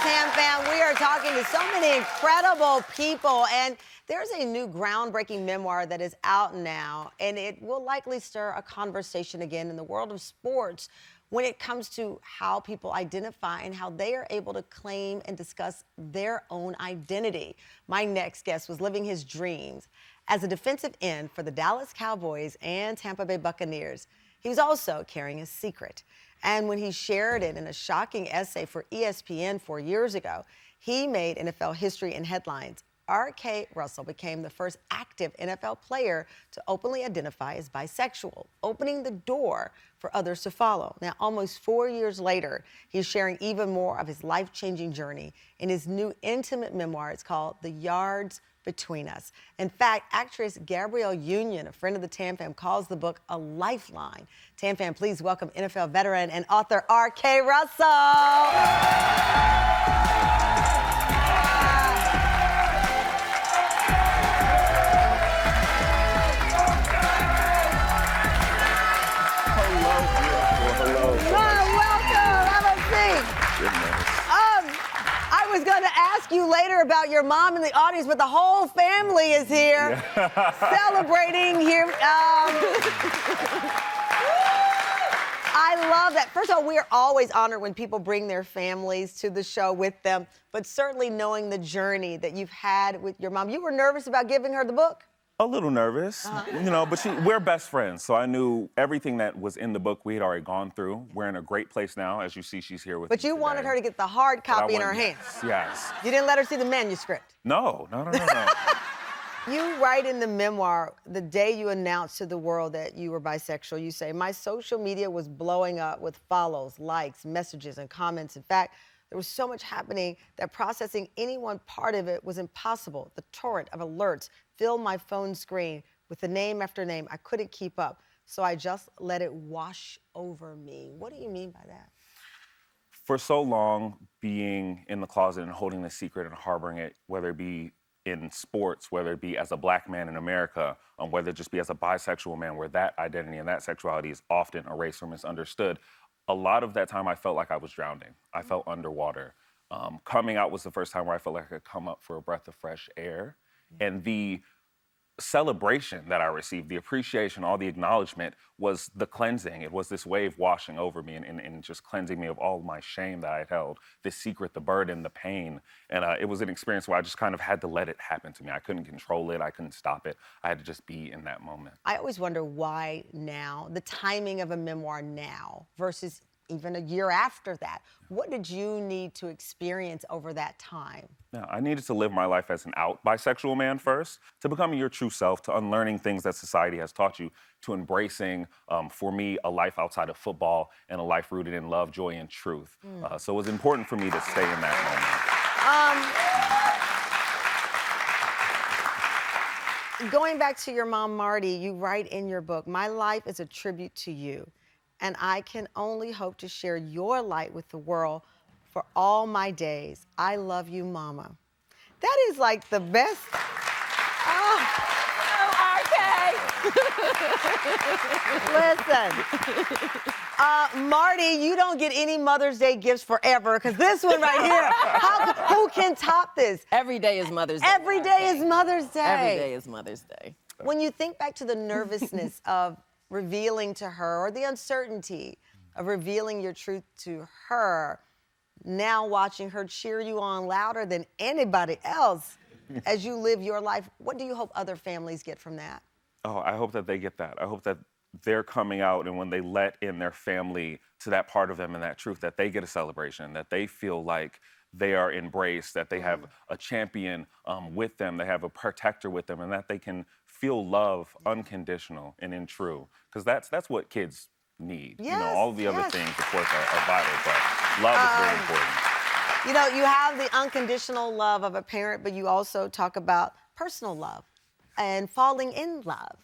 Tam fam. We are talking to so many incredible people, and there's a new groundbreaking memoir that is out now, and it will likely stir a conversation again in the world of sports when it comes to how people identify and how they are able to claim and discuss their own identity. My next guest was living his dreams as a defensive end for the Dallas Cowboys and Tampa Bay Buccaneers. He was also carrying a secret. And when he shared it in a shocking essay for ESPN 4 years ago, he made NFL history and headlines. R.K. Russell became the first active NFL player to openly identify as bisexual, opening the door for others to follow. Now, almost 4 years later, he's sharing even more of his life-changing journey in his new intimate memoir. It's called The Yards Between Us. In fact, actress Gabrielle Union, a friend of the Tam Fam, calls the book a lifeline. Tam Fam, please welcome NFL veteran and author R.K. Russell. I was going to ask you later about your mom in the audience, but the whole family is here celebrating here. I love that. First of all, we are always honored when people bring their families to the show with them, but certainly knowing the journey that you've had with your mom. You were nervous about giving her the book? A little nervous, you know, but we're best friends, so I knew everything that was in the book we had already gone through. We're in a great place now. As you see, she's here with me But you wanted her to get the hard copy in her hands. Yes. You didn't let her see the manuscript. No. You write in the memoir, the day you announced to the world that you were bisexual, you say, my social media was blowing up with follows, likes, messages, and comments. In fact, there was so much happening that processing any one part of it was impossible. The torrent of alerts filled my phone screen with the name after name. I couldn't keep up, so I just let it wash over me. What do you mean by that? For so long, being in the closet and holding the secret and harboring it, whether it be in sports, whether it be as a black man in America, whether it just be as a bisexual man, where that identity and that sexuality is often erased or misunderstood, a lot of that time I felt like I was drowning. I felt underwater. Coming out was the first time where I felt like I could come up for a breath of fresh air. And the celebration that I received, the appreciation, all the acknowledgement was the cleansing. It was this wave washing over me and just cleansing me of all my shame that I had held, the secret, the burden, the pain. And it was an experience where I just kind of had to let it happen to me. I couldn't control it. I couldn't stop it. I had to just be in that moment. I always wonder why now, the timing of a memoir now versus even a year after that. What did you need to experience over that time? Yeah, I needed to live my life as an out bisexual man first, to becoming your true self, to unlearning things that society has taught you, to embracing, for me, a life outside of football and a life rooted in love, joy, and truth. So it was important for me to stay in that moment. Going back to your mom, Marty, you write in your book, my life is a tribute to you, and I can only hope to share your light with the world for all my days. I love you, Mama. That is like the best. Oh, RK. Listen, Marty, you don't get any Mother's Day gifts forever, because this one right here, who can top this? Every day is Mother's Day. Every day is Mother's Day. Every day is Mother's Day. When you think back to the nervousness of revealing to her, or the uncertainty of revealing your truth to her, now watching her cheer you on louder than anybody else as you live your life, what do you hope other families get from that? Oh, I hope that they get that. I hope that they're coming out, and when they let in their family to that part of them and that truth, that they get a celebration, that they feel like they are embraced, that they have a champion with them, they have a protector with them, and that they can feel love unconditional and in true. Because that's what kids need. Yes, you know, all the other things, of course, are vital, but love is very important. You know, you have the unconditional love of a parent, but you also talk about personal love and falling in love.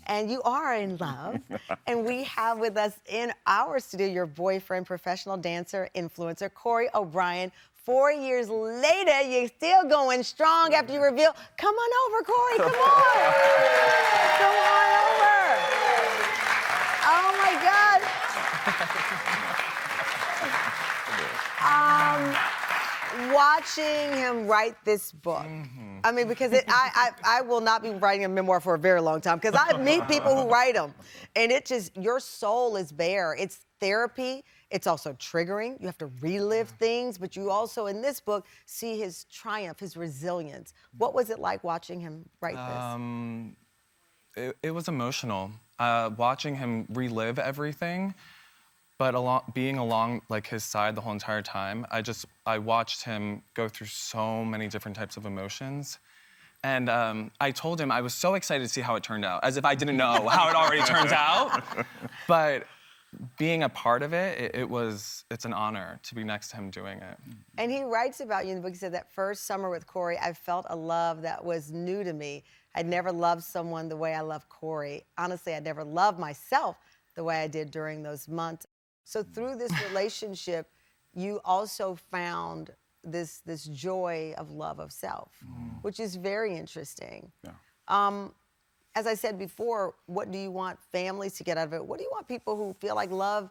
And you are in love. And we have with us in our studio your boyfriend, professional dancer, influencer, Corey O'Brien. 4 years later, you're still going strong after you reveal. Come on over, Corey, come on. Come on over. Oh my God. watching him write this book, I mean, because I will not be writing a memoir for a very long time because I meet people who write them, and it just, your soul is bare. It's therapy. It's also triggering. You have to relive things, but you also, in this book, see his triumph, his resilience. What was it like watching him write this? It was emotional. Watching him relive everything, but being along like his side the whole entire time, I watched him go through so many different types of emotions. And I told him I was so excited to see how it turned out, as if I didn't know how it already turns out. But being a part of it, it's an honor to be next to him doing it. And he writes about you in the book. He said, that first summer with Corey, I felt a love that was new to me. I'd never loved someone the way I loved Corey. Honestly, I'd never loved myself the way I did during those months. So through this relationship, you also found this joy of love of self, which is very interesting. Yeah. As I said before, what do you want families to get out of it? What do you want people who feel like love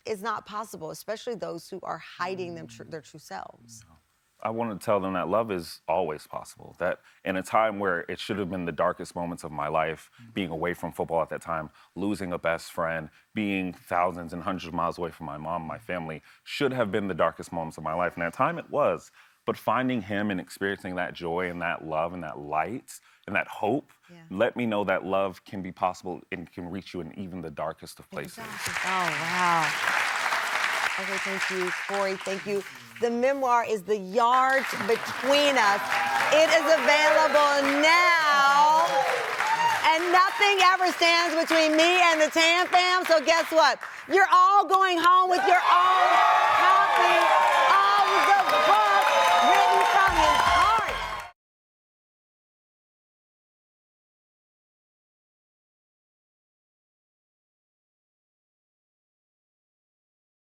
is not possible, especially those who are hiding their true selves? I want to tell them that love is always possible. That in a time where it should have been the darkest moments of my life, being away from football at that time, losing a best friend, being thousands and hundreds of miles away from my mom, my family, should have been the darkest moments of my life. And at that time it was. But finding him and experiencing that joy and that love and that light and that hope, let me know that love can be possible and can reach you in even the darkest of places. Exactly. Oh, wow. Okay, thank you, Corey. Thank you. The memoir is The Yards Between Us. It is available now. And nothing ever stands between me and the Tam fam. So guess what? You're all going home with your own